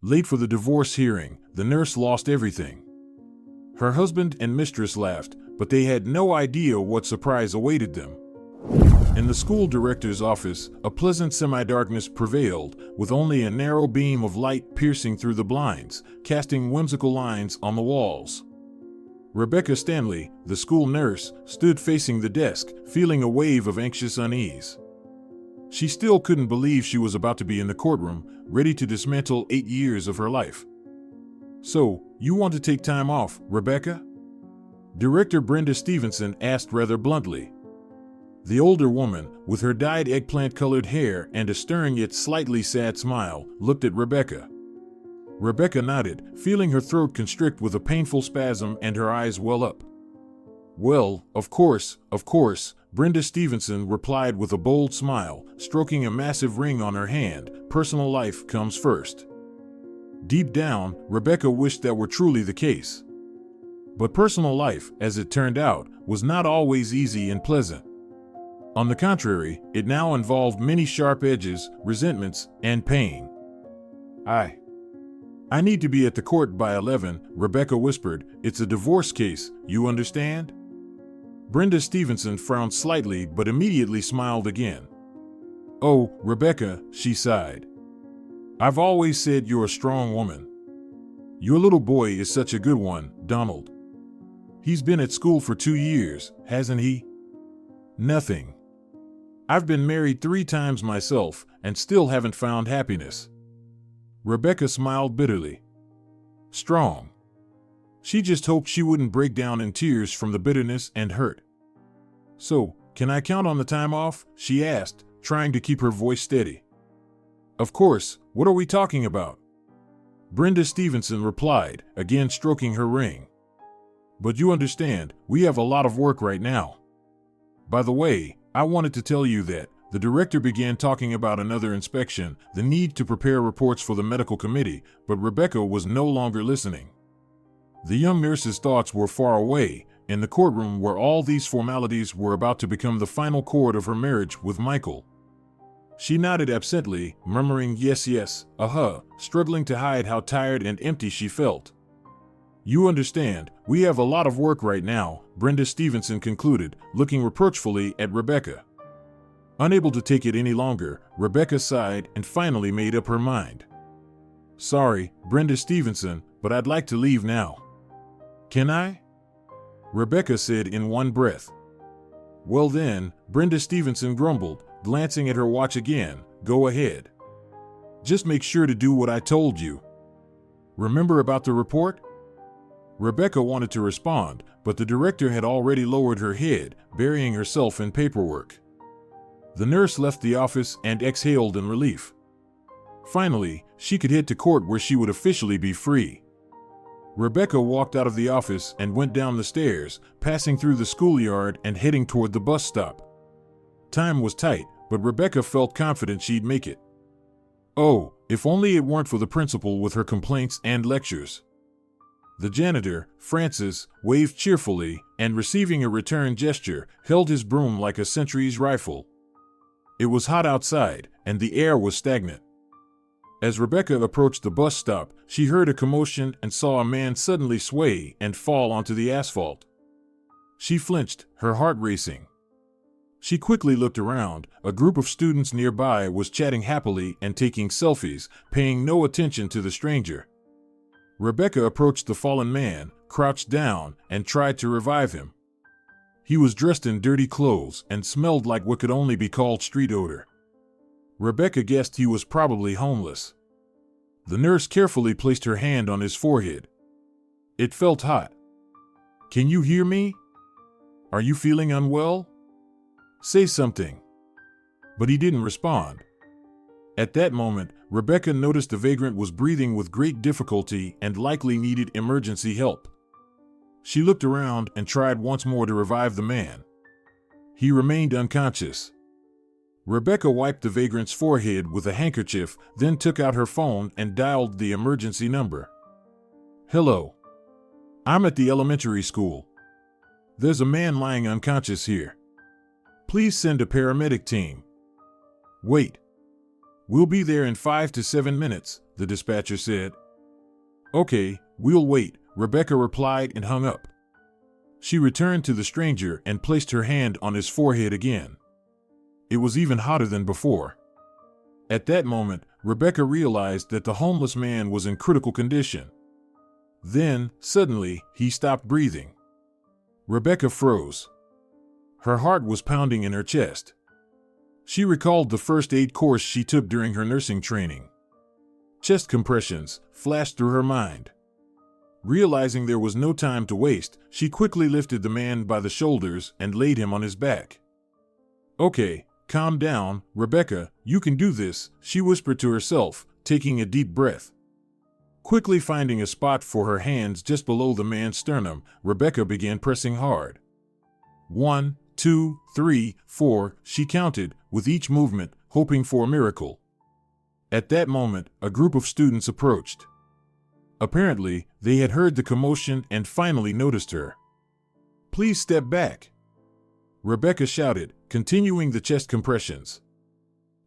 Late for the divorce hearing, the nurse lost everything. Her husband and mistress laughed, but they had no idea what surprise awaited them. In the school director's office, a pleasant semi-darkness prevailed, with only a narrow beam of light piercing through the blinds, casting whimsical lines on the walls. Rebecca Stanley, the school nurse, stood facing the desk, feeling a wave of anxious unease. She still couldn't believe she was about to be in the courtroom, ready to dismantle 8 years of her life. "So, you want to take time off, Rebecca?" Director Brenda Stevenson asked rather bluntly. The older woman, with her dyed eggplant-colored hair and a stern yet slightly sad smile, looked at Rebecca. Rebecca nodded, feeling her throat constrict with a painful spasm and her eyes well up. "Well, of course, Brenda Stevenson replied with a bold smile, stroking a massive ring on her hand. "Personal life comes first." Deep down, Rebecca wished that were truly the case. But personal life, as it turned out, was not always easy and pleasant. On the contrary, it now involved many sharp edges, resentments, and pain. I need to be at the court by 11, Rebecca whispered. "It's a divorce case, you understand?" Brenda Stevenson frowned slightly but immediately smiled again. "Oh, Rebecca," she sighed. "I've always said you're a strong woman. Your little boy is such a good one, Donald. He's been at school for 2 years, hasn't he?" "Nothing. I've been married 3 times myself and still haven't found happiness." Rebecca smiled bitterly. Strong. She just hoped she wouldn't break down in tears from the bitterness and hurt. "So, can I count on the time off?" she asked, trying to keep her voice steady. "Of course, what are we talking about?" Brenda Stevenson replied, again stroking her ring. "But you understand, we have a lot of work right now. By the way, I wanted to tell you that." The director began talking about another inspection, the need to prepare reports for the medical committee, but Rebecca was no longer listening. The young nurse's thoughts were far away, in the courtroom where all these formalities were about to become the final chord of her marriage with Michael. She nodded absently, murmuring yes, struggling to hide how tired and empty she felt. "You understand, we have a lot of work right now," Brenda Stevenson concluded, looking reproachfully at Rebecca. Unable to take it any longer, Rebecca sighed and finally made up her mind. "Sorry, Brenda Stevenson, but I'd like to leave now." "Can I?" Rebecca said in one breath. "Well then," Brenda Stevenson grumbled, glancing at her watch again, "go ahead. Just make sure to do what I told you. Remember about the report?" Rebecca wanted to respond, but the director had already lowered her head, burying herself in paperwork. The nurse left the office and exhaled in relief. Finally, she could head to court where she would officially be free. Rebecca walked out of the office and went down the stairs, passing through the schoolyard and heading toward the bus stop. Time was tight, but Rebecca felt confident she'd make it. Oh, if only it weren't for the principal with her complaints and lectures. The janitor, Francis, waved cheerfully and, receiving a return gesture, held his broom like a sentry's rifle. It was hot outside, and the air was stagnant. As Rebecca approached the bus stop, she heard a commotion and saw a man suddenly sway and fall onto the asphalt. She flinched, her heart racing. She quickly looked around. A group of students nearby was chatting happily and taking selfies, paying no attention to the stranger. Rebecca approached the fallen man, crouched down, and tried to revive him. He was dressed in dirty clothes and smelled like what could only be called street odor. Rebecca guessed he was probably homeless. The nurse carefully placed her hand on his forehead. It felt hot. "Can you hear me? Are you feeling unwell? Say something." But he didn't respond. At that moment, Rebecca noticed the vagrant was breathing with great difficulty and likely needed emergency help. She looked around and tried once more to revive the man. He remained unconscious. Rebecca wiped the vagrant's forehead with a handkerchief, then took out her phone and dialed the emergency number. "Hello. I'm at the elementary school. There's a man lying unconscious here. Please send a paramedic team." "Wait. We'll be there in 5 to 7 minutes," the dispatcher said. Okay, we'll wait, Rebecca replied and hung up. She returned to the stranger and placed her hand on his forehead again. It was even hotter than before. At that moment, Rebecca realized that the homeless man was in critical condition. Then, suddenly, he stopped breathing. Rebecca froze. Her heart was pounding in her chest. She recalled the first aid course she took during her nursing training. Chest compressions flashed through her mind. Realizing there was no time to waste, she quickly lifted the man by the shoulders and laid him on his back. Okay, calm down, Rebecca, you can do this, she whispered to herself, taking a deep breath. Quickly finding a spot for her hands just below the man's sternum, Rebecca began pressing hard. 1, 2, 3, 4, she counted, with each movement, hoping for a miracle. At that moment, a group of students approached. Apparently, they had heard the commotion and finally noticed her. Please step back, Rebecca shouted, continuing the chest compressions.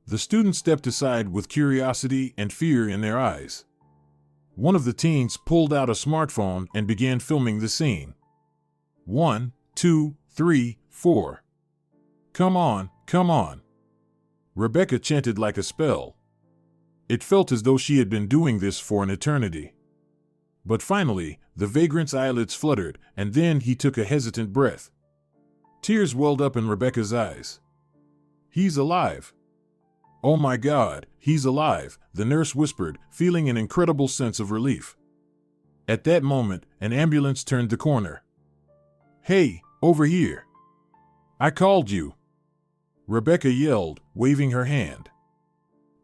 The students stepped aside with curiosity and fear in their eyes. One of the teens pulled out a smartphone and began filming the scene. 1, 2, 3, 4. Come on, come on. Rebecca chanted like a spell. It felt as though she had been doing this for an eternity. But finally, the vagrant's eyelids fluttered, and then he took a hesitant breath. Tears welled up in Rebecca's eyes. He's alive. Oh my God, he's alive, the nurse whispered, feeling an incredible sense of relief. At that moment, an ambulance turned the corner. Hey, over here. I called you, Rebecca yelled, waving her hand.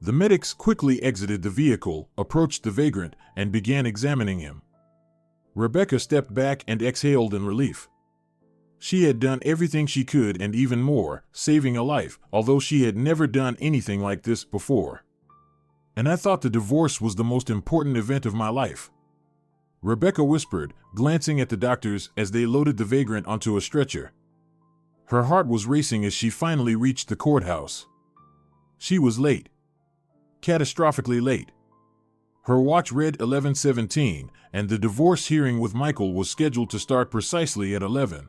The medics quickly exited the vehicle, approached the vagrant, and began examining him. Rebecca stepped back and exhaled in relief. She had done everything she could and even more, saving a life, although she had never done anything like this before. And I thought the divorce was the most important event of my life, Rebecca whispered, glancing at the doctors as they loaded the vagrant onto a stretcher. Her heart was racing as she finally reached the courthouse. She was late. Catastrophically late. Her watch read 11:17, and the divorce hearing with Michael was scheduled to start precisely at 11.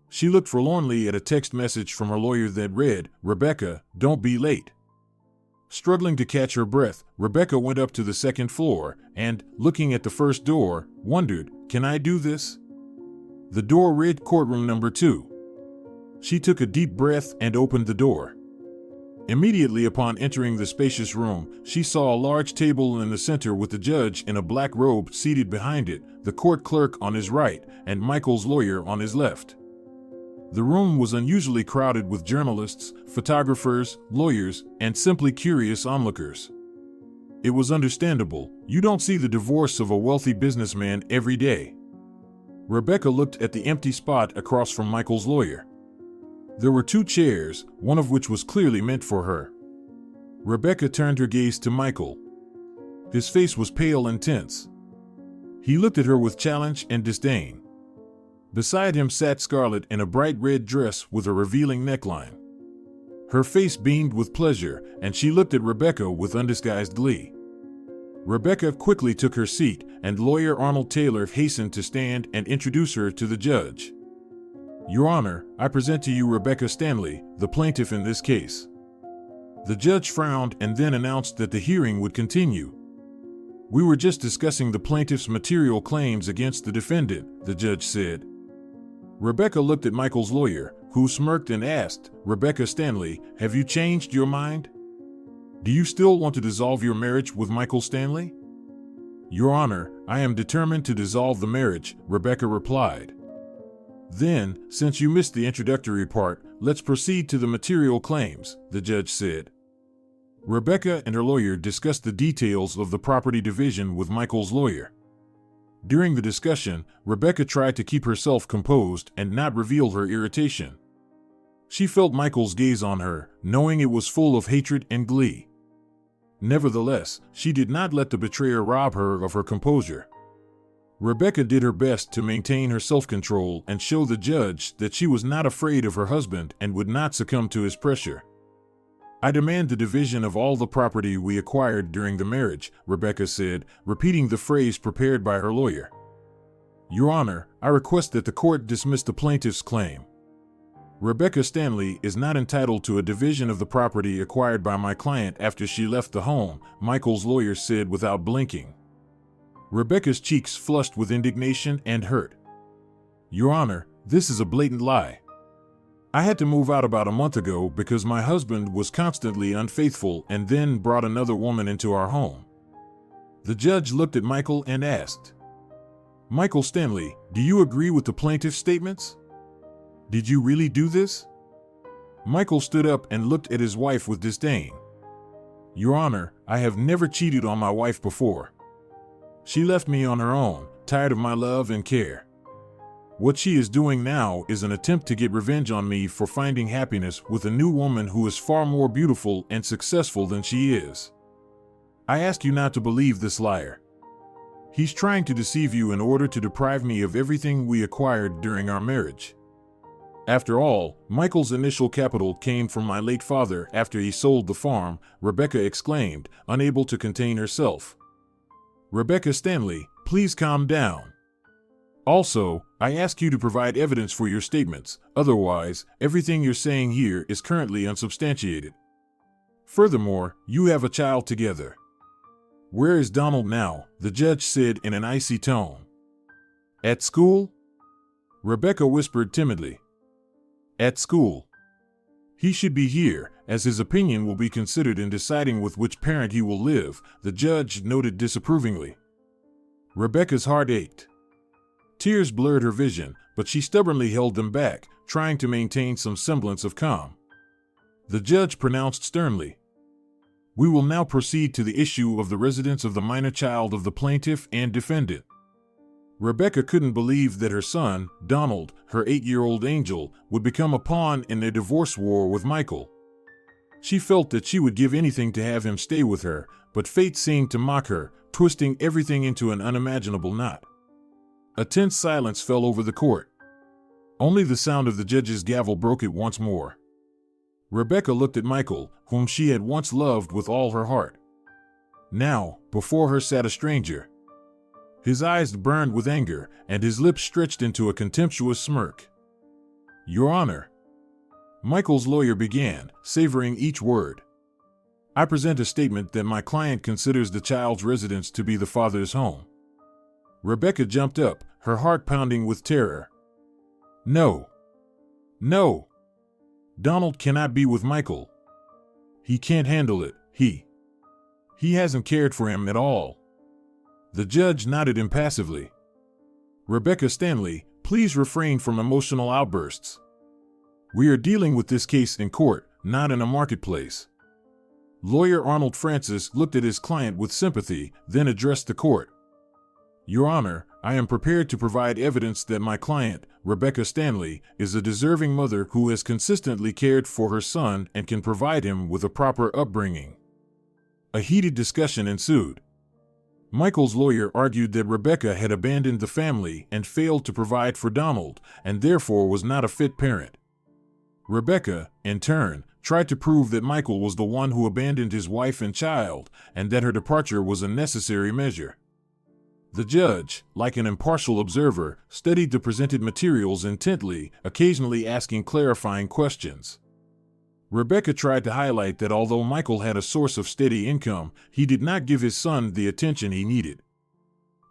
She looked forlornly at a text message from her lawyer that read, Rebecca, don't be late. Struggling to catch her breath, Rebecca went up to the second floor and, looking at the first door, wondered, can I do this? The door read courtroom number 2. She took a deep breath and opened the door. Immediately upon entering the spacious room, she saw a large table in the center with the judge in a black robe seated behind it, the court clerk on his right, and Michael's lawyer on his left. The room was unusually crowded with journalists, photographers, lawyers, and simply curious onlookers. It was understandable. You don't see the divorce of a wealthy businessman every day. Rebecca looked at the empty spot across from Michael's lawyer. There were 2 chairs, one of which was clearly meant for her. Rebecca turned her gaze to Michael. His face was pale and tense. He looked at her with challenge and disdain. Beside him sat Scarlett in a bright red dress with a revealing neckline. Her face beamed with pleasure, and she looked at Rebecca with undisguised glee. Rebecca quickly took her seat, and lawyer Arnold Taylor hastened to stand and introduce her to the judge. Your Honor, I present to you Rebecca Stanley, the plaintiff in this case. The judge frowned and then announced that the hearing would continue. We were just discussing the plaintiff's material claims against the defendant, the judge said. Rebecca looked at Michael's lawyer, who smirked and asked, Rebecca Stanley, have you changed your mind? Do you still want to dissolve your marriage with Michael Stanley? Your Honor, I am determined to dissolve the marriage, Rebecca replied. Then, since you missed the introductory part, let's proceed to the material claims, the judge said. Rebecca and her lawyer discussed the details of the property division with Michael's lawyer. During the discussion, Rebecca tried to keep herself composed and not reveal her irritation. She felt Michael's gaze on her, knowing it was full of hatred and glee. Nevertheless, she did not let the betrayer rob her of her composure. Rebecca did her best to maintain her self-control and show the judge that she was not afraid of her husband and would not succumb to his pressure. I demand the division of all the property we acquired during the marriage, Rebecca said, repeating the phrase prepared by her lawyer. Your Honor, I request that the court dismiss the plaintiff's claim. Rebecca Stanley is not entitled to a division of the property acquired by my client after she left the home, Michael's lawyer said without blinking. Rebecca's cheeks flushed with indignation and hurt. Your Honor, this is a blatant lie. I had to move out about a month ago because my husband was constantly unfaithful and then brought another woman into our home. The judge looked at Michael and asked, Michael Stanley, do you agree with the plaintiff's statements? Did you really do this? Michael stood up and looked at his wife with disdain. Your Honor, I have never cheated on my wife before. She left me on her own, tired of my love and care. What she is doing now is an attempt to get revenge on me for finding happiness with a new woman who is far more beautiful and successful than she is. I ask you not to believe this liar. He's trying to deceive you in order to deprive me of everything we acquired during our marriage. After all, Michael's initial capital came from my late father after he sold the farm, Rebecca exclaimed, unable to contain herself. Rebecca Stanley, please calm down. Also, I ask you to provide evidence for your statements, otherwise, everything you're saying here is currently unsubstantiated. Furthermore, you have a child together. Where is Donald now? The judge said in an icy tone. At school? Rebecca whispered timidly. At school. He should be here, as his opinion will be considered in deciding with which parent he will live, the judge noted disapprovingly. Rebecca's heart ached. Tears blurred her vision, but she stubbornly held them back, trying to maintain some semblance of calm. The judge pronounced sternly, We will now proceed to the issue of the residence of the minor child of the plaintiff and defendant. Rebecca couldn't believe that her son, Donald, her 8-year-old angel, would become a pawn in their divorce war with Michael. She felt that she would give anything to have him stay with her, but fate seemed to mock her, twisting everything into an unimaginable knot. A tense silence fell over the court. Only the sound of the judge's gavel broke it once more. Rebecca looked at Michael, whom she had once loved with all her heart. Now, before her sat a stranger. His eyes burned with anger, and his lips stretched into a contemptuous smirk. Your Honor, Michael's lawyer began, savoring each word. I present a statement that my client considers the child's residence to be the father's home. Rebecca jumped up, her heart pounding with terror. No. No. Donald cannot be with Michael. He can't handle it, he hasn't cared for him at all. The judge nodded impassively. Rebecca Stanley, please refrain from emotional outbursts. We are dealing with this case in court, not in a marketplace. Lawyer Arnold Francis looked at his client with sympathy, then addressed the court. Your Honor, I am prepared to provide evidence that my client, Rebecca Stanley, is a deserving mother who has consistently cared for her son and can provide him with a proper upbringing. A heated discussion ensued. Michael's lawyer argued that Rebecca had abandoned the family and failed to provide for Donald, and therefore was not a fit parent. Rebecca, in turn, tried to prove that Michael was the one who abandoned his wife and child, and that her departure was a necessary measure. The judge, like an impartial observer, studied the presented materials intently, occasionally asking clarifying questions. Rebecca tried to highlight that although Michael had a source of steady income, he did not give his son the attention he needed.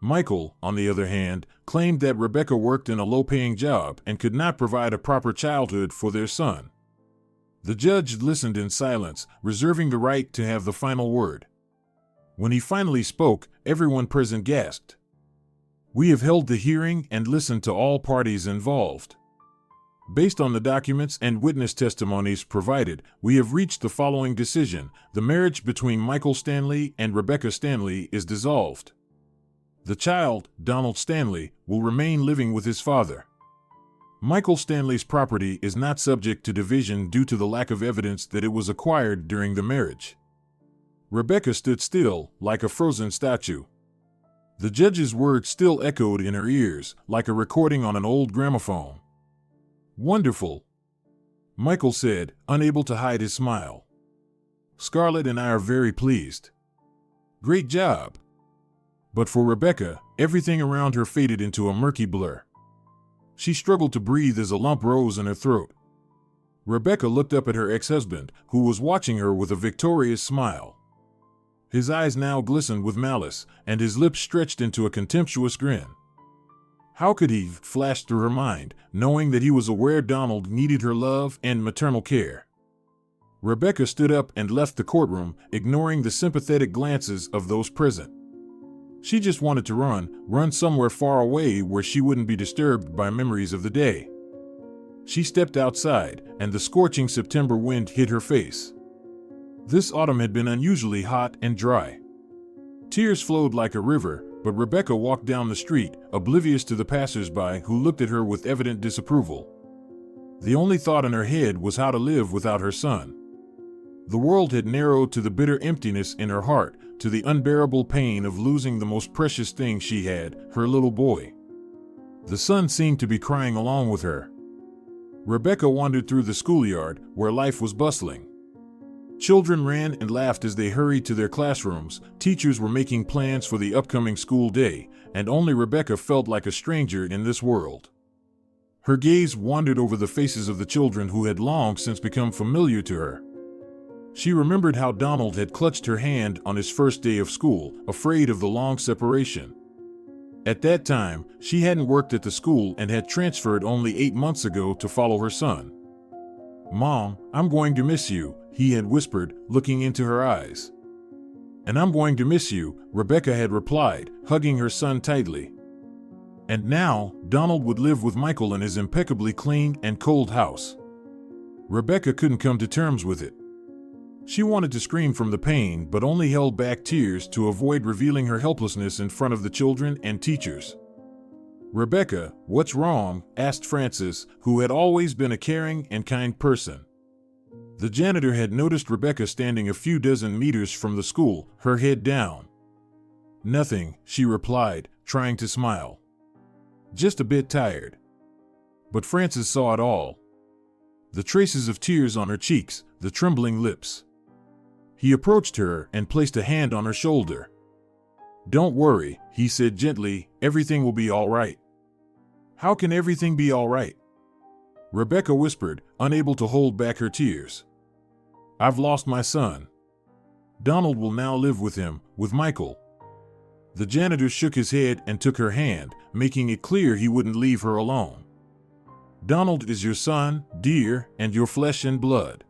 Michael, on the other hand, claimed that Rebecca worked in a low-paying job and could not provide a proper childhood for their son. The judge listened in silence, reserving the right to have the final word. When he finally spoke, everyone present gasped. We have held the hearing and listened to all parties involved. Based on the documents and witness testimonies provided, we have reached the following decision: the marriage between Michael Stanley and Rebecca Stanley is dissolved. The child, Donald Stanley, will remain living with his father. Michael Stanley's property is not subject to division due to the lack of evidence that it was acquired during the marriage. Rebecca stood still, like a frozen statue. The judge's words still echoed in her ears, like a recording on an old gramophone. Wonderful, Michael said, unable to hide his smile. Scarlett and I are very pleased. Great job. But for Rebecca, everything around her faded into a murky blur. She struggled to breathe as a lump rose in her throat. Rebecca looked up at her ex-husband, who was watching her with a victorious smile. His eyes now glistened with malice, and his lips stretched into a contemptuous grin. How could he, flashed through her mind, knowing that he was aware Donald needed her love and maternal care. Rebecca stood up and left the courtroom, ignoring the sympathetic glances of those present. She just wanted to run somewhere far away where she wouldn't be disturbed by memories of the day. She stepped outside, and the scorching September wind hit her face. This autumn had been unusually hot and dry. Tears flowed like a river, but Rebecca walked down the street, oblivious to the passers-by who looked at her with evident disapproval. The only thought in her head was how to live without her son. The world had narrowed to the bitter emptiness in her heart, to the unbearable pain of losing the most precious thing she had, her little boy. The sun seemed to be crying along with her. Rebecca wandered through the schoolyard, where life was bustling. Children ran and laughed as they hurried to their classrooms, teachers were making plans for the upcoming school day, and only Rebecca felt like a stranger in this world. Her gaze wandered over the faces of the children who had long since become familiar to her. She remembered how Donald had clutched her hand on his first day of school, afraid of the long separation. At that time, she hadn't worked at the school and had transferred only 8 months ago to follow her son. "Mom, I'm going to miss you," he had whispered, looking into her eyes. "And I'm going to miss you," Rebecca had replied, hugging her son tightly. And now, Donald would live with Michael in his impeccably clean and cold house. Rebecca couldn't come to terms with it. She wanted to scream from the pain, but only held back tears to avoid revealing her helplessness in front of the children and teachers. "Rebecca, what's wrong?" asked Frances, who had always been a caring and kind person. The janitor had noticed Rebecca standing a few dozen meters from the school, her head down. "Nothing," she replied, trying to smile. "Just a bit tired." But Frances saw it all. The traces of tears on her cheeks, the trembling lips. He approached her and placed a hand on her shoulder. "Don't worry," he said gently, "everything will be all right." "How can everything be all right?" Rebecca whispered, unable to hold back her tears. "I've lost my son. Donald will now live with him, with Michael." The janitor shook his head and took her hand, making it clear he wouldn't leave her alone. "Donald is your son, dear, and your flesh and blood.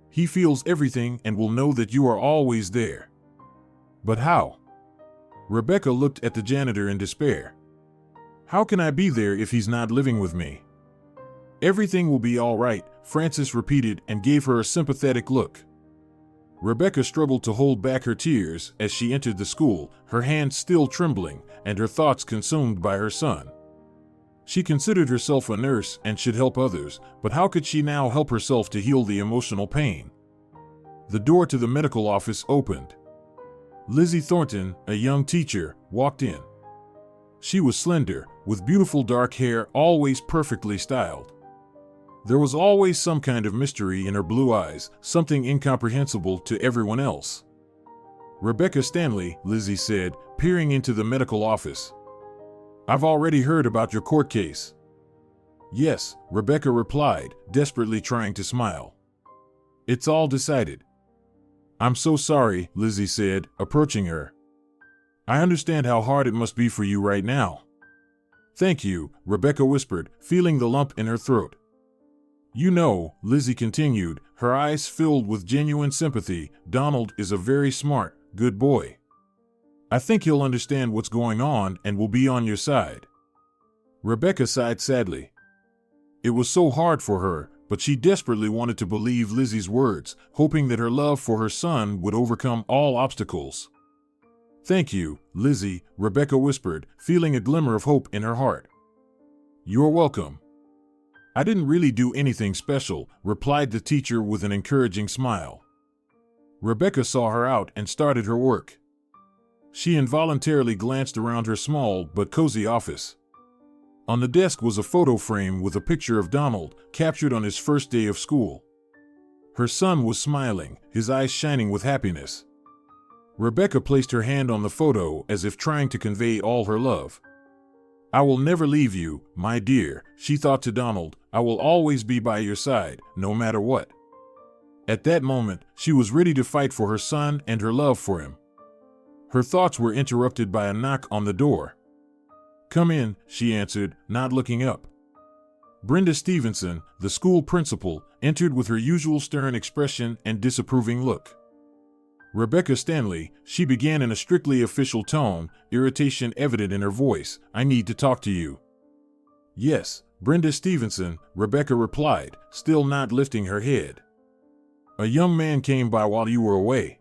He feels everything and will know that you are always there." "But how?" Rebecca looked at the janitor in despair. "How can I be there if he's not living with me?" "Everything will be all right," Frances repeated and gave her a sympathetic look. Rebecca struggled to hold back her tears as she entered the school, her hands still trembling and her thoughts consumed by her son. She considered herself a nurse and should help others, but how could she now help herself to heal the emotional pain? The door to the medical office opened. Lizzie Thornton, a young teacher, walked in. She was slender, with beautiful dark hair always perfectly styled. There was always some kind of mystery in her blue eyes, something incomprehensible to everyone else. "Rebecca Stanley," Lizzie said, peering into the medical office. "I've already heard about your court case." "Yes," Rebecca replied, desperately trying to smile. "It's all decided." "I'm so sorry," Lizzie said, approaching her. "I understand how hard it must be for you right now." "Thank you," Rebecca whispered, feeling the lump in her throat. "You know," Lizzie continued, her eyes filled with genuine sympathy, "Donald is a very smart, good boy. I think he'll understand what's going on and will be on your side." Rebecca sighed sadly. It was so hard for her, but she desperately wanted to believe Lizzie's words, hoping that her love for her son would overcome all obstacles. "Thank you, Lizzie," Rebecca whispered, feeling a glimmer of hope in her heart. "You're welcome." "I didn't really do anything special," replied the teacher with an encouraging smile. Rebecca saw her out and started her work. She involuntarily glanced around her small but cozy office. On the desk was a photo frame with a picture of Donald, captured on his first day of school. Her son was smiling, his eyes shining with happiness. Rebecca placed her hand on the photo as if trying to convey all her love. "I will never leave you, my dear," she thought to Donald. "I will always be by your side, no matter what." At that moment, she was ready to fight for her son and her love for him. Her thoughts were interrupted by a knock on the door. "Come in," she answered, not looking up. Brenda Stevenson, the school principal, entered with her usual stern expression and disapproving look. "Rebecca Stanley," she began in a strictly official tone, irritation evident in her voice, "I need to talk to you." "Yes, Brenda Stevenson," Rebecca replied, still not lifting her head. "A young man came by while you were away."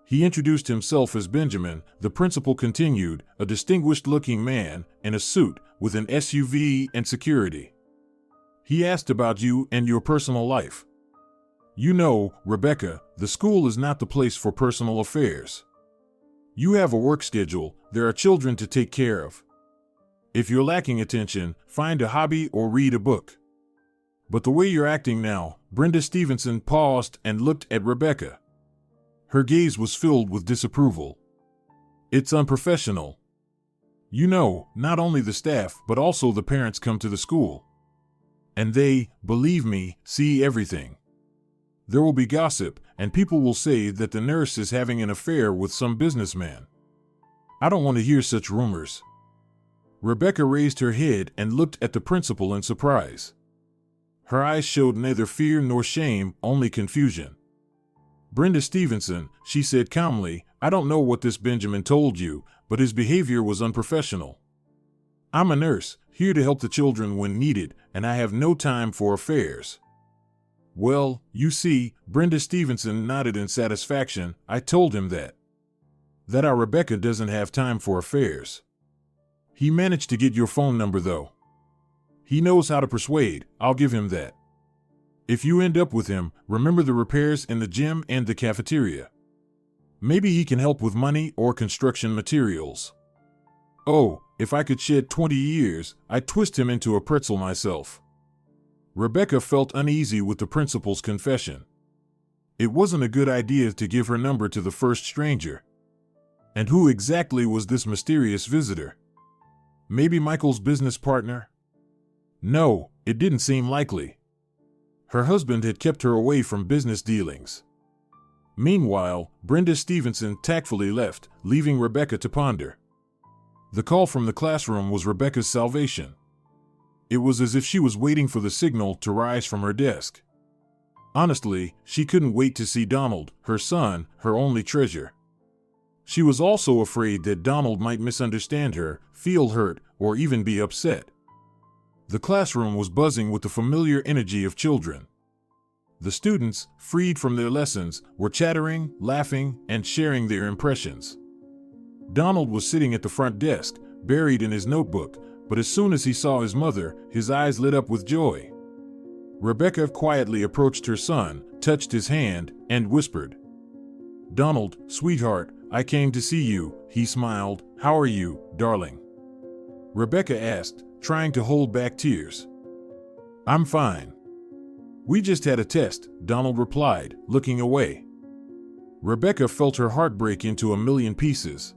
He introduced himself as Benjamin, the principal continued, a distinguished-looking man, in a suit, with an SUV and security. "He asked about you and your personal life. You know, Rebecca, the school is not the place for personal affairs. You have a work schedule, there are children to take care of. If you're lacking attention, find a hobby or read a book. But the way you're acting now," Brenda Stevenson paused and looked at Rebecca. Her gaze was filled with disapproval. "It's unprofessional. You know, not only the staff but also the parents come to the school. And they, believe me, see everything. There will be gossip, and people will say that the nurse is having an affair with some businessman. I don't want to hear such rumors." Rebecca raised her head and looked at the principal in surprise. Her eyes showed neither fear nor shame, only confusion. "Brenda Stevenson," she said calmly, "I don't know what this Benjamin told you, but his behavior was unprofessional. I'm a nurse, here to help the children when needed, and I have no time for affairs." "Well, you see," Brenda Stevenson nodded in satisfaction, "I told him that our Rebecca doesn't have time for affairs. He managed to get your phone number though. He knows how to persuade, I'll give him that. If you end up with him, remember the repairs in the gym and the cafeteria. Maybe he can help with money or construction materials. Oh, if I could shed 20 years, I'd twist him into a pretzel myself." Rebecca felt uneasy with the principal's confession. It wasn't a good idea to give her number to the first stranger. And who exactly was this mysterious visitor? Maybe Michael's business partner? No, it didn't seem likely. Her husband had kept her away from business dealings. Meanwhile, Brenda Stevenson tactfully left, leaving Rebecca to ponder. The call from the classroom was Rebecca's salvation. It was as if she was waiting for the signal to rise from her desk. Honestly, she couldn't wait to see Donald, her son, her only treasure. She was also afraid that Donald might misunderstand her, feel hurt, or even be upset. The classroom was buzzing with the familiar energy of children. The students, freed from their lessons, were chattering, laughing, and sharing their impressions. Donald was sitting at the front desk, buried in his notebook, but as soon as he saw his mother, his eyes lit up with joy. Rebecca quietly approached her son, touched his hand, and whispered, "Donald, sweetheart, I came to see you," he smiled. "How are you, darling?" Rebecca asked, trying to hold back tears. "I'm fine. We just had a test," Donald replied, looking away. Rebecca felt her heart break into a million pieces.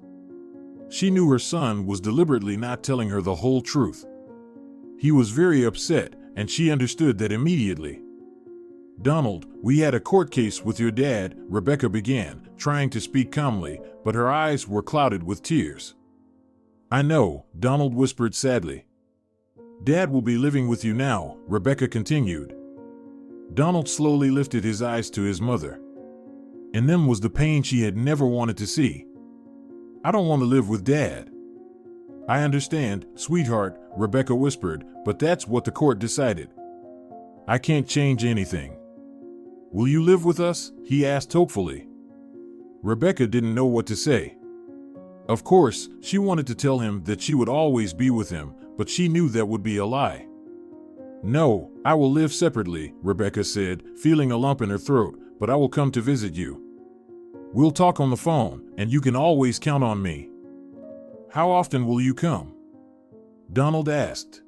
She knew her son was deliberately not telling her the whole truth. He was very upset, and she understood that immediately. "Donald, we had a court case with your dad," Rebecca began, trying to speak calmly, but her eyes were clouded with tears. "I know," Donald whispered sadly. "Dad will be living with you now," Rebecca continued. Donald slowly lifted his eyes to his mother. In them was the pain she had never wanted to see. "I don't want to live with Dad." "I understand, sweetheart," Rebecca whispered, "but that's what the court decided. I can't change anything." "Will you live with us?" he asked hopefully. Rebecca didn't know what to say. Of course, she wanted to tell him that she would always be with him, but she knew that would be a lie. "No, I will live separately," Rebecca said, feeling a lump in her throat, "but I will come to visit you. We'll talk on the phone, and you can always count on me." "How often will you come?" Donald asked.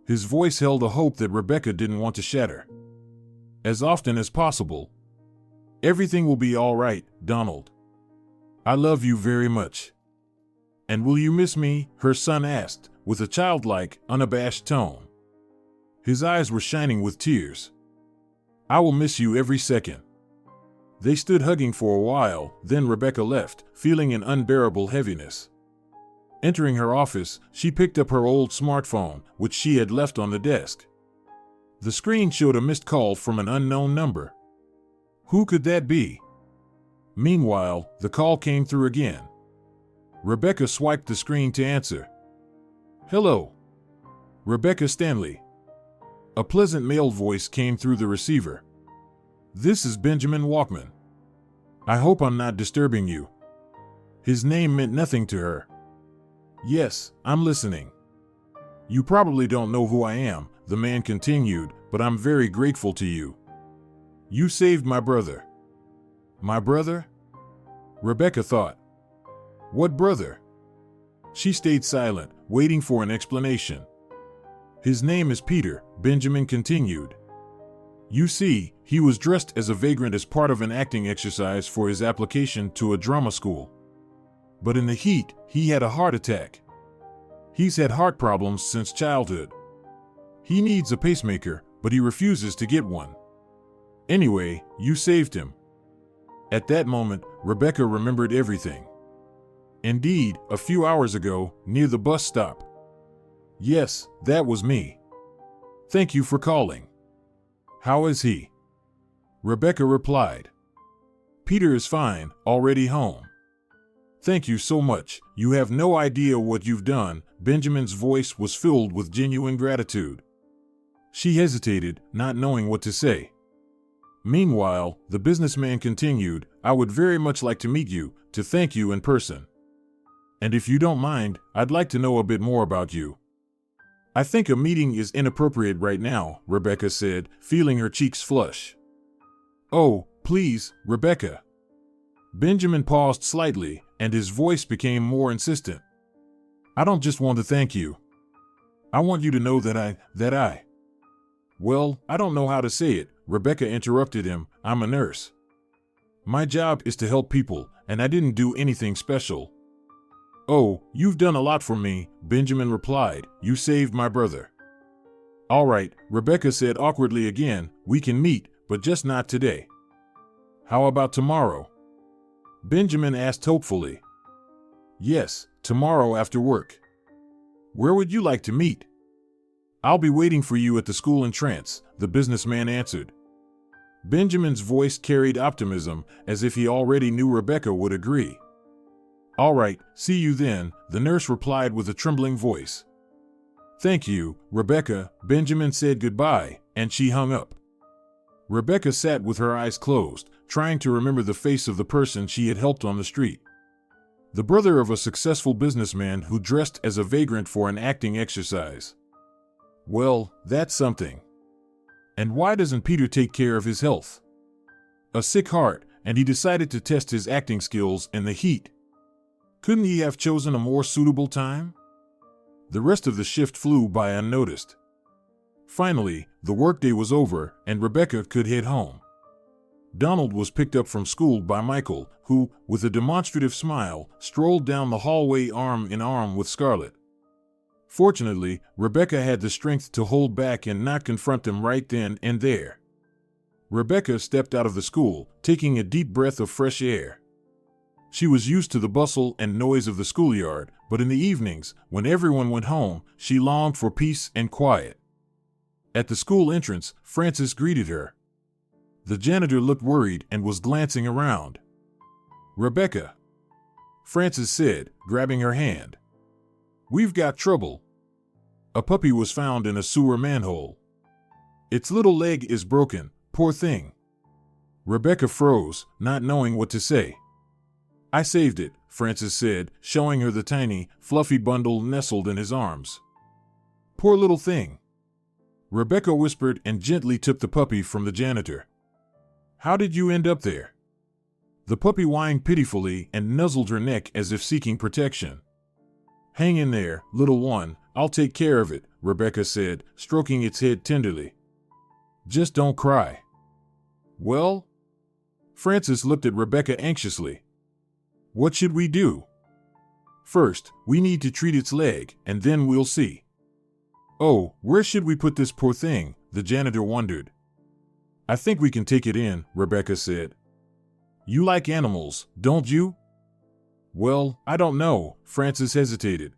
His voice held a hope that Rebecca didn't want to shatter. As often as possible. Everything will be all right, Donald. I love you very much. And will you miss me? Her son asked, with a childlike, unabashed tone. His eyes were shining with tears. I will miss you every second. They stood hugging for a while, then Rebecca left, feeling an unbearable heaviness. Entering her office, she picked up her old smartphone, which she had left on the desk. The screen showed a missed call from an unknown number. Who could that be? Meanwhile, the call came through again. Rebecca swiped the screen to answer. Hello. Rebecca Stanley. A pleasant male voice came through the receiver. This is Benjamin Walkman. I hope I'm not disturbing you. His name meant nothing to her. Yes, I'm listening. You probably don't know who I am, the man continued, but I'm very grateful to you. You saved my brother. My brother? Rebecca thought. What brother? She stayed silent, waiting for an explanation. His name is Peter, Benjamin continued. You see, he was dressed as a vagrant as part of an acting exercise for his application to a drama school. But in the heat, he had a heart attack. He's had heart problems since childhood. He needs a pacemaker, but he refuses to get one. Anyway, you saved him. At that moment, Rebecca remembered everything. Indeed, a few hours ago, near the bus stop. Yes, that was me. Thank you for calling. How is he? Rebecca replied. Peter is fine, already home. Thank you so much. You have no idea what you've done. Benjamin's voice was filled with genuine gratitude. She hesitated, not knowing what to say. Meanwhile, the businessman continued, I would very much like to meet you, to thank you in person. And if you don't mind, I'd like to know a bit more about you. I think a meeting is inappropriate right now, Rebecca said, feeling her cheeks flush. Oh, please, Rebecca. Benjamin paused slightly, and his voice became more insistent. I don't just want to thank you. I want you to know that I. Well, I don't know how to say it, Rebecca interrupted him. I'm a nurse. My job is to help people, and I didn't do anything special. Oh, you've done a lot for me, Benjamin replied. You saved my brother. All right, Rebecca said awkwardly again, we can meet, but just not today. How about tomorrow? Benjamin asked hopefully. Yes, tomorrow after work. Where would you like to meet? I'll be waiting for you at the school entrance, the businessman answered. Benjamin's voice carried optimism, as if he already knew Rebecca would agree. All right, see you then, the nurse replied with a trembling voice. Thank you, Rebecca. Benjamin said goodbye, and she hung up. Rebecca sat with her eyes closed, trying to remember the face of the person she had helped on the street. The brother of a successful businessman who dressed as a vagrant for an acting exercise. Well, that's something. And why doesn't Peter take care of his health? A sick heart, and he decided to test his acting skills in the heat. Couldn't he have chosen a more suitable time? The rest of the shift flew by unnoticed. Finally, the workday was over, and Rebecca could head home. Donald was picked up from school by Michael, who, with a demonstrative smile, strolled down the hallway arm in arm with Scarlett. Fortunately, Rebecca had the strength to hold back and not confront them right then and there. Rebecca stepped out of the school, taking a deep breath of fresh air. She was used to the bustle and noise of the schoolyard, but in the evenings, when everyone went home, she longed for peace and quiet. At the school entrance, Frances greeted her. The janitor looked worried and was glancing around. Rebecca, Frances said, grabbing her hand. We've got trouble. A puppy was found in a sewer manhole. Its little leg is broken, poor thing. Rebecca froze, not knowing what to say. I saved it, Frances said, showing her the tiny, fluffy bundle nestled in his arms. Poor little thing. Rebecca whispered and gently took the puppy from the janitor. How did you end up there? The puppy whined pitifully and nuzzled her neck as if seeking protection. Hang in there, little one, I'll take care of it, Rebecca said, stroking its head tenderly. Just don't cry. Well? Francis looked at Rebecca anxiously. What should we do? First, we need to treat its leg, and then we'll see. Oh, where should we put this poor thing? The janitor wondered. I think we can take it in, Rebecca said. You like animals, don't you? Well, I don't know, Francis hesitated.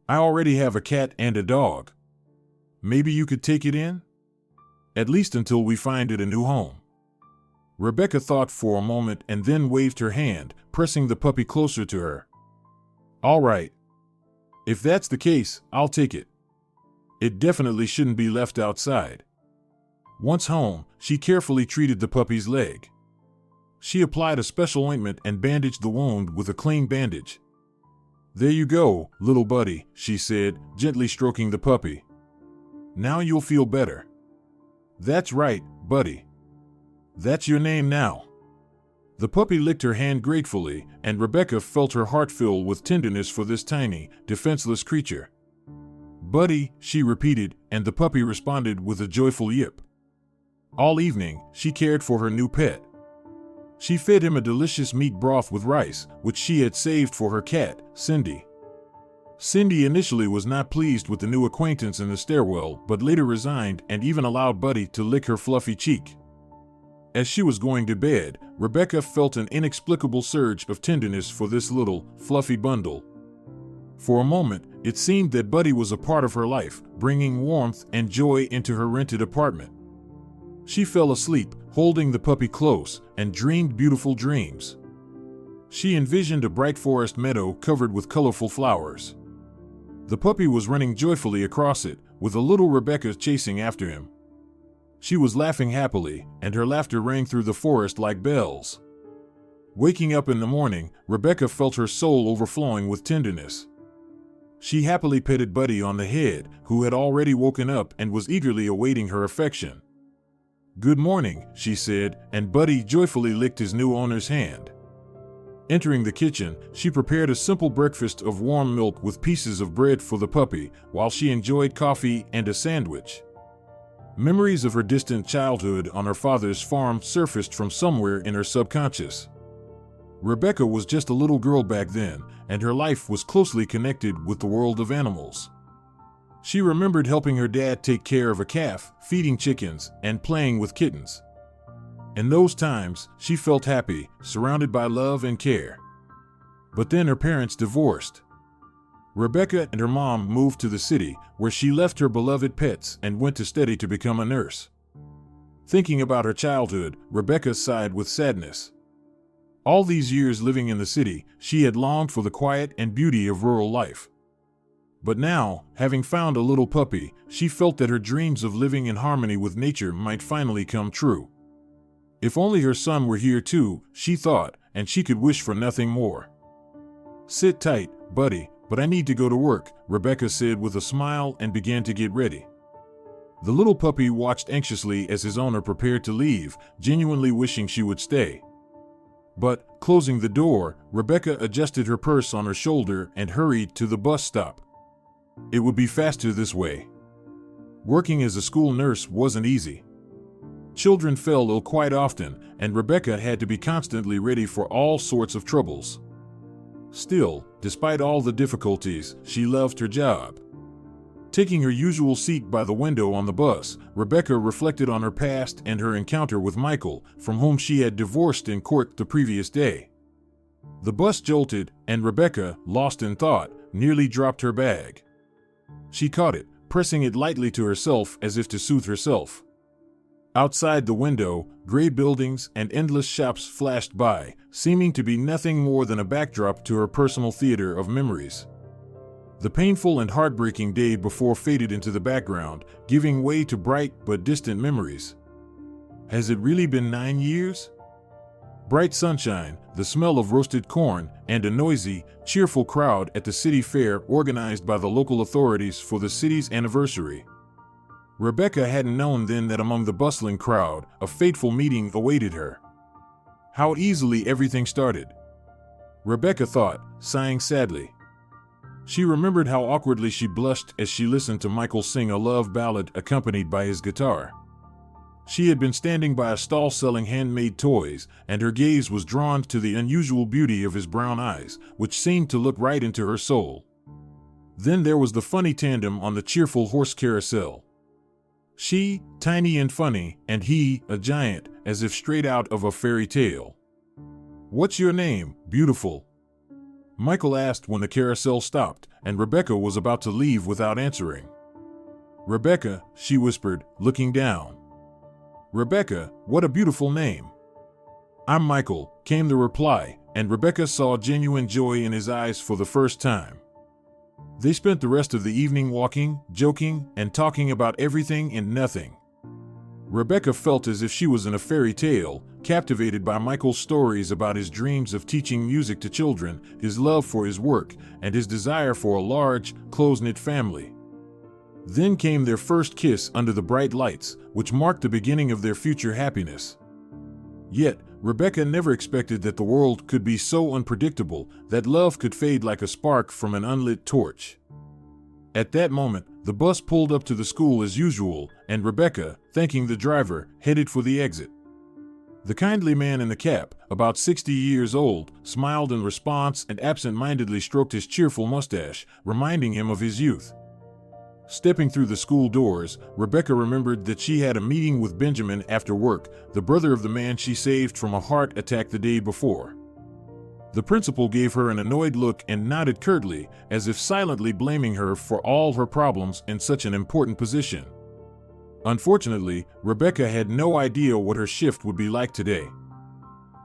I already have a cat and a dog. Maybe you could take it in? At least until we find it a new home. Rebecca thought for a moment and then waved her hand, pressing the puppy closer to her. All right. If that's the case, I'll take it. It definitely shouldn't be left outside. Once home, she carefully treated the puppy's leg. She applied a special ointment and bandaged the wound with a clean bandage. There you go, little buddy, she said, gently stroking the puppy. Now you'll feel better. That's right, buddy. That's your name now. The puppy licked her hand gratefully, and Rebecca felt her heart fill with tenderness for this tiny, defenseless creature. Buddy, she repeated, and the puppy responded with a joyful yip. All evening, she cared for her new pet. She fed him a delicious meat broth with rice, which she had saved for her cat, Cindy. Cindy initially was not pleased with the new acquaintance in the stairwell, but later resigned and even allowed Buddy to lick her fluffy cheek. As she was going to bed, Rebecca felt an inexplicable surge of tenderness for this little, fluffy bundle. For a moment, it seemed that Buddy was a part of her life, bringing warmth and joy into her rented apartment. She fell asleep, holding the puppy close, and dreamed beautiful dreams. She envisioned a bright forest meadow covered with colorful flowers. The puppy was running joyfully across it, with a little Rebecca chasing after him. She was laughing happily, and her laughter rang through the forest like bells. Waking up in the morning, Rebecca felt her soul overflowing with tenderness. She happily petted Buddy on the head, who had already woken up and was eagerly awaiting her affection. Good morning, she said, and Buddy joyfully licked his new owner's hand. Entering the kitchen, she prepared a simple breakfast of warm milk with pieces of bread for the puppy, while she enjoyed coffee and a sandwich. Memories of her distant childhood on her father's farm surfaced from somewhere in her subconscious. Rebecca was just a little girl back then, and her life was closely connected with the world of animals. She remembered helping her dad take care of a calf, feeding chickens, and playing with kittens. In those times, she felt happy, surrounded by love and care. But then her parents divorced. Rebecca and her mom moved to the city, where she left her beloved pets and went to study to become a nurse. Thinking about her childhood, Rebecca sighed with sadness. All these years living in the city, she had longed for the quiet and beauty of rural life. But now, having found a little puppy, she felt that her dreams of living in harmony with nature might finally come true. If only her son were here too, she thought, and she could wish for nothing more. Sit tight, Buddy, but I need to go to work, Rebecca said with a smile and began to get ready. The little puppy watched anxiously as his owner prepared to leave, genuinely wishing she would stay. But, closing the door, Rebecca adjusted her purse on her shoulder and hurried to the bus stop. It would be faster this way. Working as a school nurse wasn't easy. Children fell ill quite often, and Rebecca had to be constantly ready for all sorts of troubles. Still, despite all the difficulties, she loved her job. Taking her usual seat by the window on the bus, Rebecca reflected on her past and her encounter with Michael, from whom she had divorced in court the previous day. The bus jolted, and Rebecca, lost in thought, nearly dropped her bag. She caught it, pressing it lightly to herself as if to soothe herself. Outside the window, gray buildings and endless shops flashed by, seeming to be nothing more than a backdrop to her personal theater of memories. The painful and heartbreaking day before faded into the background, giving way to bright but distant memories. Has it really been 9 years? Bright sunshine, the smell of roasted corn, and a noisy, cheerful crowd at the city fair organized by the local authorities for the city's anniversary. Rebecca hadn't known then that among the bustling crowd, a fateful meeting awaited her. How easily everything started. Rebecca thought, sighing sadly. She remembered how awkwardly she blushed as she listened to Michael sing a love ballad accompanied by his guitar. She had been standing by a stall selling handmade toys, and her gaze was drawn to the unusual beauty of his brown eyes, which seemed to look right into her soul. Then there was the funny tandem on the cheerful horse carousel. She, tiny and funny, and he, a giant, as if straight out of a fairy tale. "What's your name, beautiful?" Michael asked when the carousel stopped, and Rebecca was about to leave without answering. "Rebecca," she whispered, looking down. "Rebecca, what a beautiful name." "I'm Michael," came the reply, and Rebecca saw genuine joy in his eyes for the first time. They spent the rest of the evening walking, joking, and talking about everything and nothing. Rebecca felt as if she was in a fairy tale, captivated by Michael's stories about his dreams of teaching music to children, his love for his work, and his desire for a large, close-knit family. Then came their first kiss under the bright lights, which marked the beginning of their future happiness. Yet, Rebecca never expected that the world could be so unpredictable, that love could fade like a spark from an unlit torch. At that moment, the bus pulled up to the school as usual, and Rebecca, thanking the driver, headed for the exit. The kindly man in the cap, about 60 years old, smiled in response and absent-mindedly stroked his cheerful mustache, reminding him of his youth. Stepping through the school doors, Rebecca remembered that she had a meeting with Benjamin after work, the brother of the man she saved from a heart attack the day before. The principal gave her an annoyed look and nodded curtly, as if silently blaming her for all her problems in such an important position. Unfortunately, Rebecca had no idea what her shift would be like today.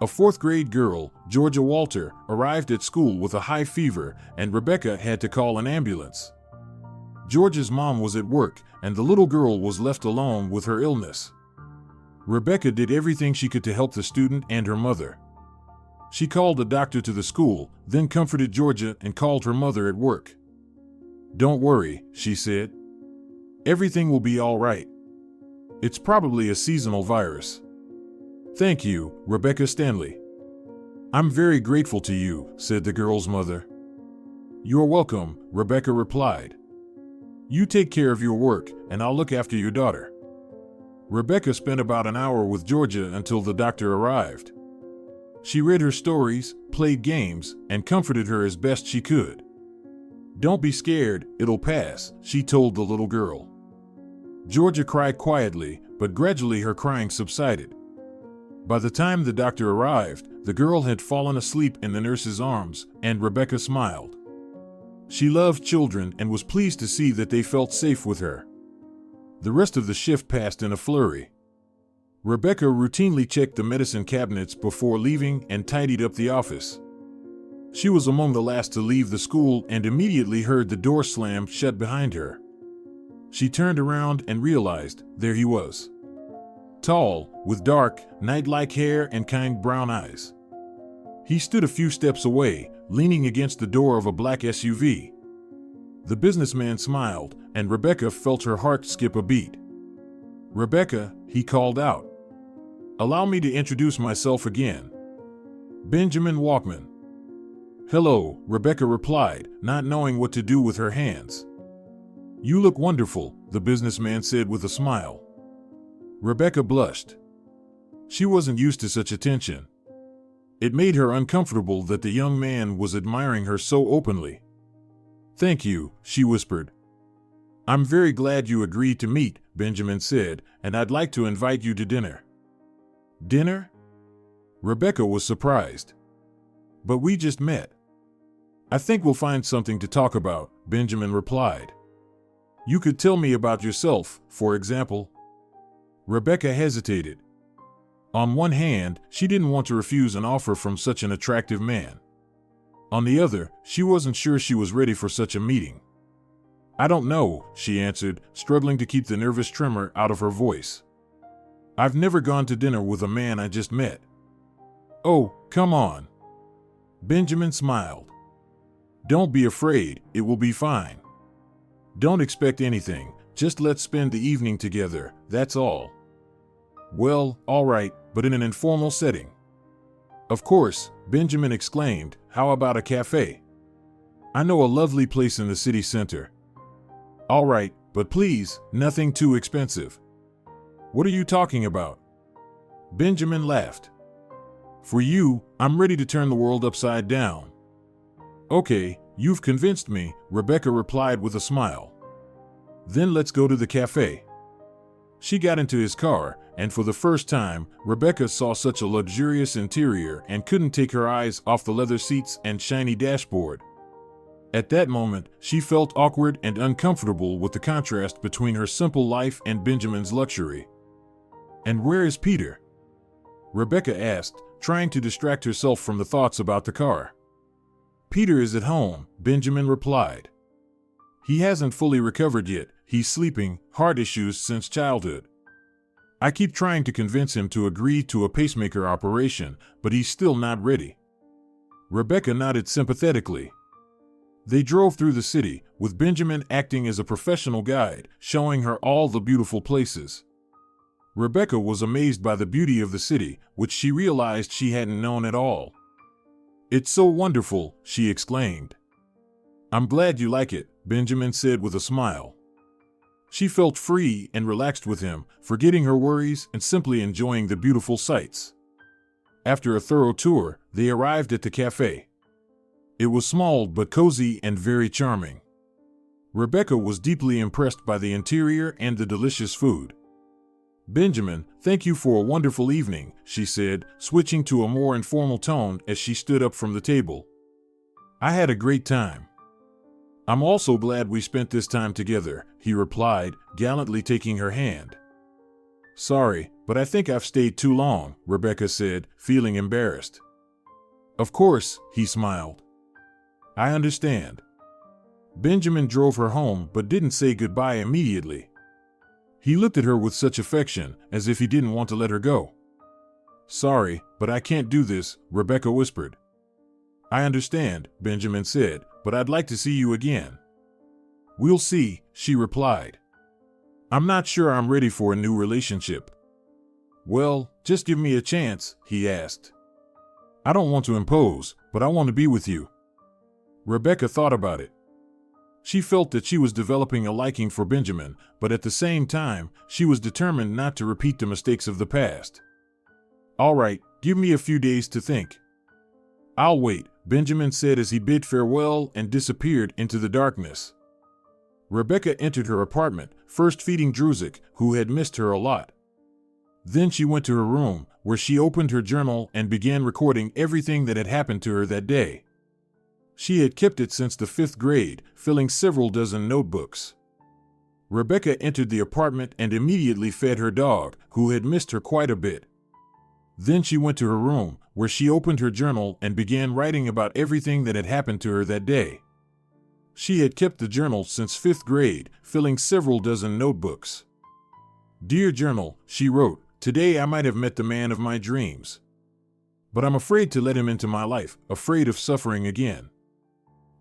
A fourth-grade girl, Georgia Walter, arrived at school with a high fever, and Rebecca had to call an ambulance. Georgia's mom was at work, and the little girl was left alone with her illness. Rebecca did everything she could to help the student and her mother. She called a doctor to the school, then comforted Georgia and called her mother at work. "Don't worry," she said. "Everything will be all right. It's probably a seasonal virus." "Thank you, Rebecca Stanley." "I'm very grateful to you," said the girl's mother. "You're welcome," Rebecca replied. "You take care of your work, and I'll look after your daughter." Rebecca spent about an hour with Georgia until the doctor arrived. She read her stories, played games, and comforted her as best she could. "Don't be scared, it'll pass," she told the little girl. Georgia cried quietly, but gradually her crying subsided. By the time the doctor arrived, the girl had fallen asleep in the nurse's arms, and Rebecca smiled. She loved children and was pleased to see that they felt safe with her. The rest of the shift passed in a flurry. Rebecca routinely checked the medicine cabinets before leaving and tidied up the office. She was among the last to leave the school and immediately heard the door slam shut behind her. She turned around and realized there he was. Tall, with dark, night-like hair and kind brown eyes. He stood a few steps away, leaning against the door of a black SUV. The businessman smiled, and Rebecca felt her heart skip a beat. "Rebecca," he called out. "Allow me to introduce myself again. Benjamin Walkman." "Hello," Rebecca replied, not knowing what to do with her hands. "You look wonderful," the businessman said with a smile. Rebecca blushed. She wasn't used to such attention. It made her uncomfortable that the young man was admiring her so openly. "Thank you," she whispered. "I'm very glad you agreed to meet," Benjamin said, "and I'd like to invite you to dinner." "Dinner?" Rebecca was surprised. "But we just met." "I think we'll find something to talk about," Benjamin replied. "You could tell me about yourself, for example." Rebecca hesitated. On one hand, she didn't want to refuse an offer from such an attractive man. On the other, she wasn't sure she was ready for such a meeting. "I don't know," she answered, struggling to keep the nervous tremor out of her voice. "I've never gone to dinner with a man I just met." "Oh, come on." Benjamin smiled. "Don't be afraid, it will be fine. Don't expect anything, just let's spend the evening together, that's all." "Well, all right, but in an informal setting." "Of course," Benjamin exclaimed, "how about a cafe? I know a lovely place in the city center." "All right, but please, nothing too expensive." What are you talking about? Benjamin laughed. For you, I'm ready to turn the world upside down. Okay, you've convinced me, Rebecca replied with a smile. Then let's go to the cafe. She got into his car, and for the first time, Rebecca saw such a luxurious interior and couldn't take her eyes off the leather seats and shiny dashboard. At that moment, she felt awkward and uncomfortable with the contrast between her simple life and Benjamin's luxury. And where is Peter? Rebecca asked, trying to distract herself from the thoughts about the car. Peter is at home, Benjamin replied. He hasn't fully recovered yet. He's sleeping, heart issues since childhood. I keep trying to convince him to agree to a pacemaker operation, but he's still not ready. Rebecca nodded sympathetically. They drove through the city, with Benjamin acting as a professional guide, showing her all the beautiful places. Rebecca was amazed by the beauty of the city, which she realized she hadn't known at all. It's so wonderful, she exclaimed. I'm glad you like it, Benjamin said with a smile. She felt free and relaxed with him, forgetting her worries and simply enjoying the beautiful sights. After a thorough tour, they arrived at the cafe. It was small but cozy and very charming. Rebecca was deeply impressed by the interior and the delicious food. Benjamin, thank you for a wonderful evening, she said, switching to a more informal tone as she stood up from the table. I had a great time. I'm also glad we spent this time together, he replied, gallantly taking her hand. Sorry, but I think I've stayed too long, Rebecca said, feeling embarrassed. Of course, he smiled. I understand. Benjamin drove her home but didn't say goodbye immediately. He looked at her with such affection, as if he didn't want to let her go. Sorry, but I can't do this, Rebecca whispered. I understand, Benjamin said, but I'd like to see you again. We'll see, she replied. I'm not sure I'm ready for a new relationship. Well, just give me a chance, he asked. I don't want to impose, but I want to be with you. Rebecca thought about it. She felt that she was developing a liking for Benjamin, but at the same time, she was determined not to repeat the mistakes of the past. All right, give me a few days to think. I'll wait, Benjamin said as he bid farewell and disappeared into the darkness. Rebecca entered her apartment, first feeding Druzek, who had missed her a lot. Then she went to her room, where she opened her journal and began recording everything that had happened to her that day. She had kept it since the 5th grade, filling several dozen notebooks. Rebecca entered the apartment and immediately fed her dog, who had missed her quite a bit. Then she went to her room, where she opened her journal and began writing about everything that had happened to her that day. She had kept the journal since 5th grade, filling several dozen notebooks. Dear Journal, she wrote, today I might have met the man of my dreams. But I'm afraid to let him into my life, afraid of suffering again.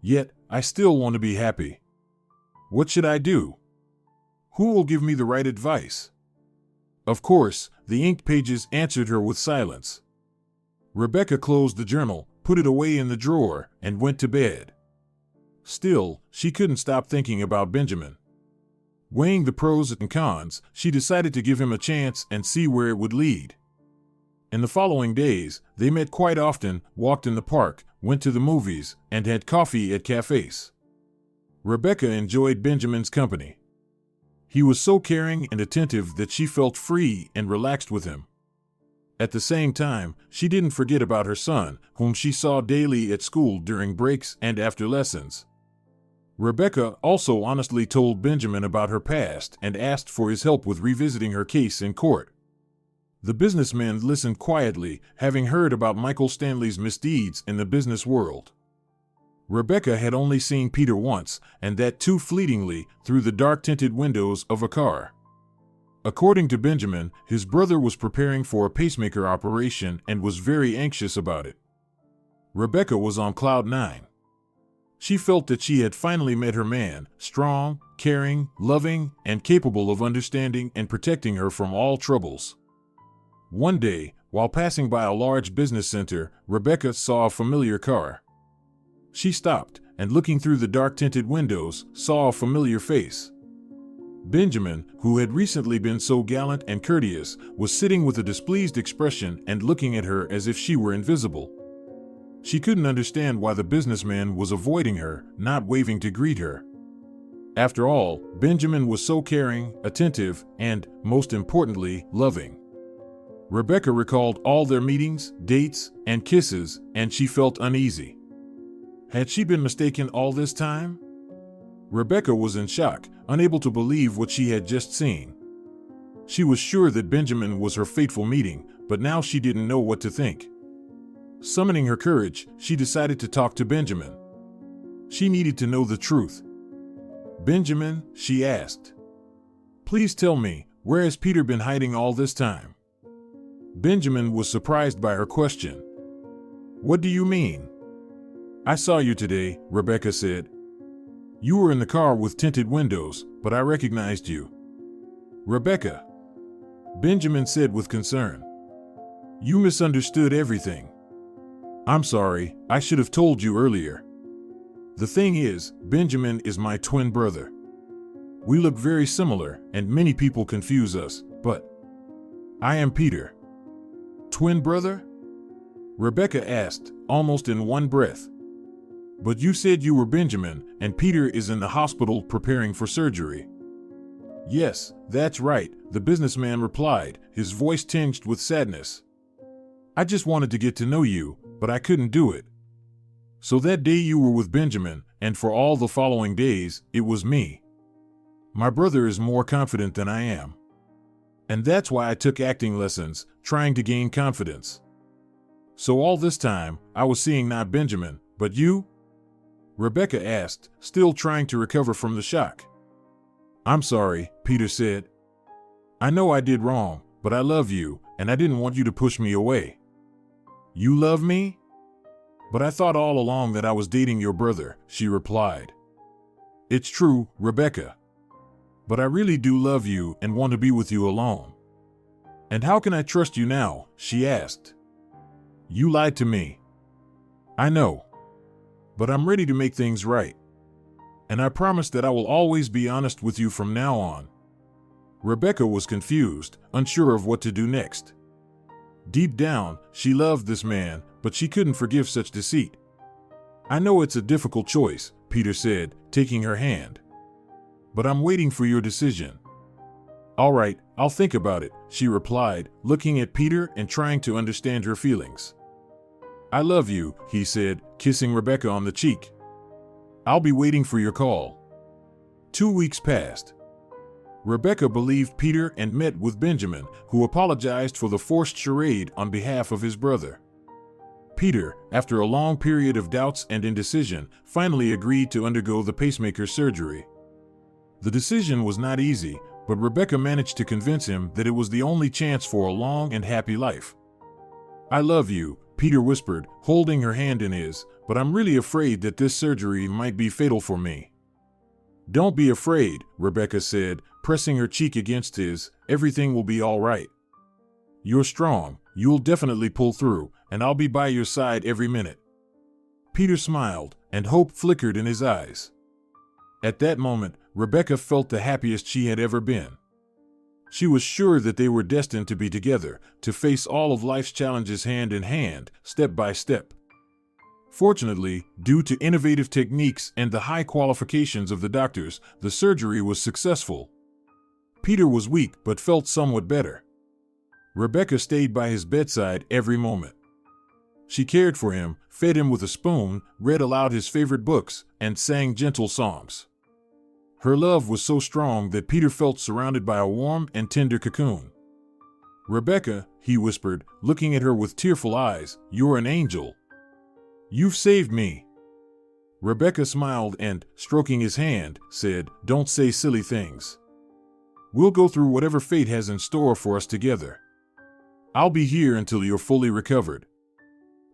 Yet, I still want to be happy. What should I do? Who will give me the right advice? Of course, the ink pages answered her with silence. Rebecca closed the journal, put it away in the drawer, and went to bed. Still, she couldn't stop thinking about Benjamin. Weighing the pros and cons, she decided to give him a chance and see where it would lead. In the following days, they met quite often, walked in the park, went to the movies, and had coffee at cafes. Rebecca enjoyed Benjamin's company. He was so caring and attentive that she felt free and relaxed with him. At the same time, she didn't forget about her son, whom she saw daily at school during breaks and after lessons. Rebecca also honestly told Benjamin about her past and asked for his help with revisiting her case in court. The businessman listened quietly, having heard about Michael Stanley's misdeeds in the business world. Rebecca had only seen Peter once, and that too fleetingly, through the dark-tinted windows of a car. According to Benjamin, his brother was preparing for a pacemaker operation and was very anxious about it. Rebecca was on cloud 9. She felt that she had finally met her man, strong, caring, loving, and capable of understanding and protecting her from all troubles. One day, while passing by a large business center, Rebecca saw a familiar car. She stopped, and looking through the dark-tinted windows, saw a familiar face. Benjamin, who had recently been so gallant and courteous, was sitting with a displeased expression and looking at her as if she were invisible. She couldn't understand why the businessman was avoiding her, not waving to greet her. After all, Benjamin was so caring, attentive, and, most importantly, loving. Rebecca recalled all their meetings, dates, and kisses, and she felt uneasy. Had she been mistaken all this time? Rebecca was in shock, unable to believe what she had just seen. She was sure that Benjamin was her fateful meeting, but now she didn't know what to think. Summoning her courage, she decided to talk to Benjamin. She needed to know the truth. "Benjamin," she asked, "please tell me, where has Peter been hiding all this time?" Benjamin was surprised by her question. "What do you mean?" "I saw you today," Rebecca said. "You were in the car with tinted windows, but I recognized you." "Rebecca," Benjamin said with concern, "you misunderstood everything." "I'm sorry, I should have told you earlier. The thing is, Benjamin is my twin brother. We look very similar, and many people confuse us, but I am Peter." "Twin brother?" Rebecca asked, almost in one breath. "But you said you were Benjamin, and Peter is in the hospital preparing for surgery." "Yes, that's right," the businessman replied, his voice tinged with sadness. "I just wanted to get to know you, but I couldn't do it. So that day you were with Benjamin, and for all the following days, it was me. My brother is more confident than I am. And that's why I took acting lessons, trying to gain confidence. So all this time, I was seeing not Benjamin, but you?" Rebecca asked, still trying to recover from the shock. "I'm sorry," Peter said. "I know I did wrong, but I love you, and I didn't want you to push me away." "You love me?" "But I thought all along that I was dating your brother," she replied. "It's true, Rebecca. But I really do love you and want to be with you alone." "And how can I trust you now?" she asked. "You lied to me." "I know. But I'm ready to make things right. And I promise that I will always be honest with you from now on." Rebecca was confused, unsure of what to do next. Deep down, she loved this man, but she couldn't forgive such deceit. "I know it's a difficult choice," Peter said, taking her hand. "But I'm waiting for your decision." "All right, I'll think about it," she replied, looking at Peter and trying to understand her feelings. "I love you," he said, kissing Rebecca on the cheek. "I'll be waiting for your call." 2 weeks passed. Rebecca believed Peter and met with Benjamin, who apologized for the forced charade on behalf of his brother. Peter, after a long period of doubts and indecision, finally agreed to undergo the pacemaker surgery. The decision was not easy, but Rebecca managed to convince him that it was the only chance for a long and happy life. "I love you," Peter whispered, holding her hand in his, "but I'm really afraid that this surgery might be fatal for me." "Don't be afraid," Rebecca said, pressing her cheek against his. "Everything will be all right. You're strong, you'll definitely pull through, and I'll be by your side every minute." Peter smiled, and hope flickered in his eyes. At that moment, Rebecca felt the happiest she had ever been. She was sure that they were destined to be together, to face all of life's challenges hand in hand, step by step. Fortunately, due to innovative techniques and the high qualifications of the doctors, the surgery was successful. Peter was weak but felt somewhat better. Rebecca stayed by his bedside every moment. She cared for him, fed him with a spoon, read aloud his favorite books, and sang gentle songs. Her love was so strong that Peter felt surrounded by a warm and tender cocoon. "Rebecca," he whispered, looking at her with tearful eyes, "you're an angel. You've saved me." Rebecca smiled and, stroking his hand, said, "Don't say silly things. We'll go through whatever fate has in store for us together. I'll be here until you're fully recovered."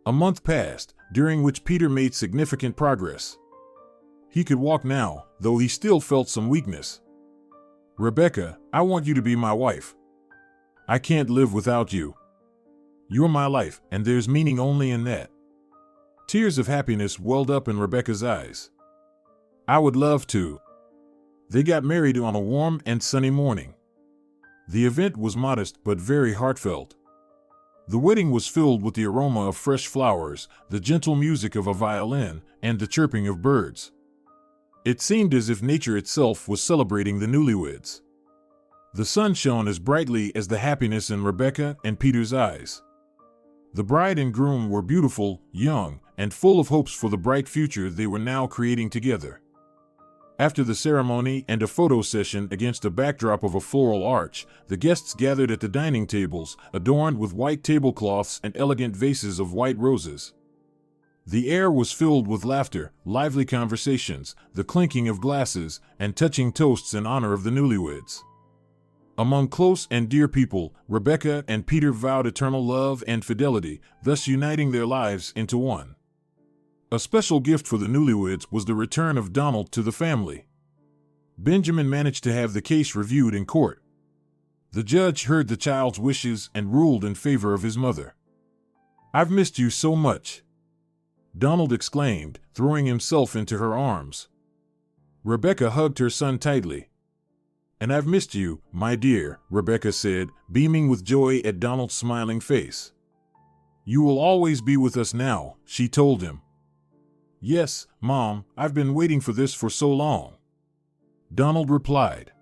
A month passed, during which Peter made significant progress. He could walk now, though he still felt some weakness. "Rebecca, I want you to be my wife. I can't live without you. You're my life, and there's meaning only in that." Tears of happiness welled up in Rebecca's eyes. "I would love to." They got married on a warm and sunny morning. The event was modest but very heartfelt. The wedding was filled with the aroma of fresh flowers, the gentle music of a violin, and the chirping of birds. It seemed as if nature itself was celebrating the newlyweds. The sun shone as brightly as the happiness in Rebecca and Peter's eyes. The bride and groom were beautiful, young, and full of hopes for the bright future they were now creating together. After the ceremony and a photo session against a backdrop of a floral arch, the guests gathered at the dining tables, adorned with white tablecloths and elegant vases of white roses. The air was filled with laughter, lively conversations, the clinking of glasses, and touching toasts in honor of the newlyweds. Among close and dear people, Rebecca and Peter vowed eternal love and fidelity, thus uniting their lives into one. A special gift for the newlyweds was the return of Donald to the family. Benjamin managed to have the case reviewed in court. The judge heard the child's wishes and ruled in favor of his mother. "I've missed you so much," Donald exclaimed, throwing himself into her arms. Rebecca hugged her son tightly. "And I've missed you, my dear," Rebecca said, beaming with joy at Donald's smiling face. "You will always be with us now," she told him. "Yes, Mom, I've been waiting for this for so long," Donald replied.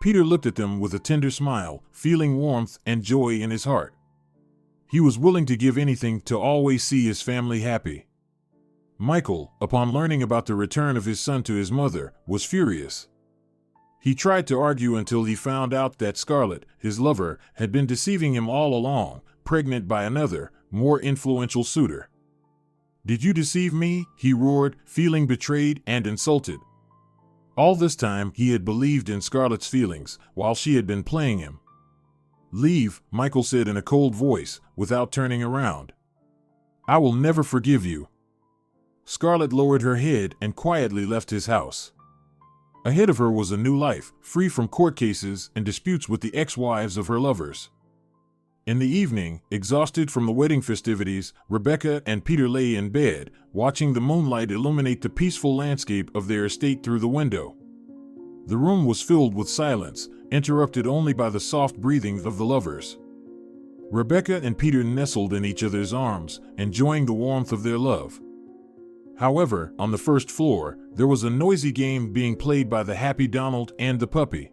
Peter looked at them with a tender smile, feeling warmth and joy in his heart. He was willing to give anything to always see his family happy. Michael, upon learning about the return of his son to his mother, was furious. He tried to argue until he found out that Scarlett, his lover, had been deceiving him all along, pregnant by another, more influential suitor. "Did you deceive me?" he roared, feeling betrayed and insulted. All this time he had believed in Scarlett's feelings, while she had been playing him. "Leave," Michael said in a cold voice, without turning around. "I will never forgive you." Scarlett lowered her head and quietly left his house. Ahead of her was a new life, free from court cases and disputes with the ex-wives of her lovers. In the evening, exhausted from the wedding festivities, Rebecca and Peter lay in bed, watching the moonlight illuminate the peaceful landscape of their estate through the window. The room was filled with silence, interrupted only by the soft breathing of the lovers. Rebecca and Peter nestled in each other's arms, enjoying the warmth of their love. However, on the first floor, there was a noisy game being played by the happy Donald and the puppy.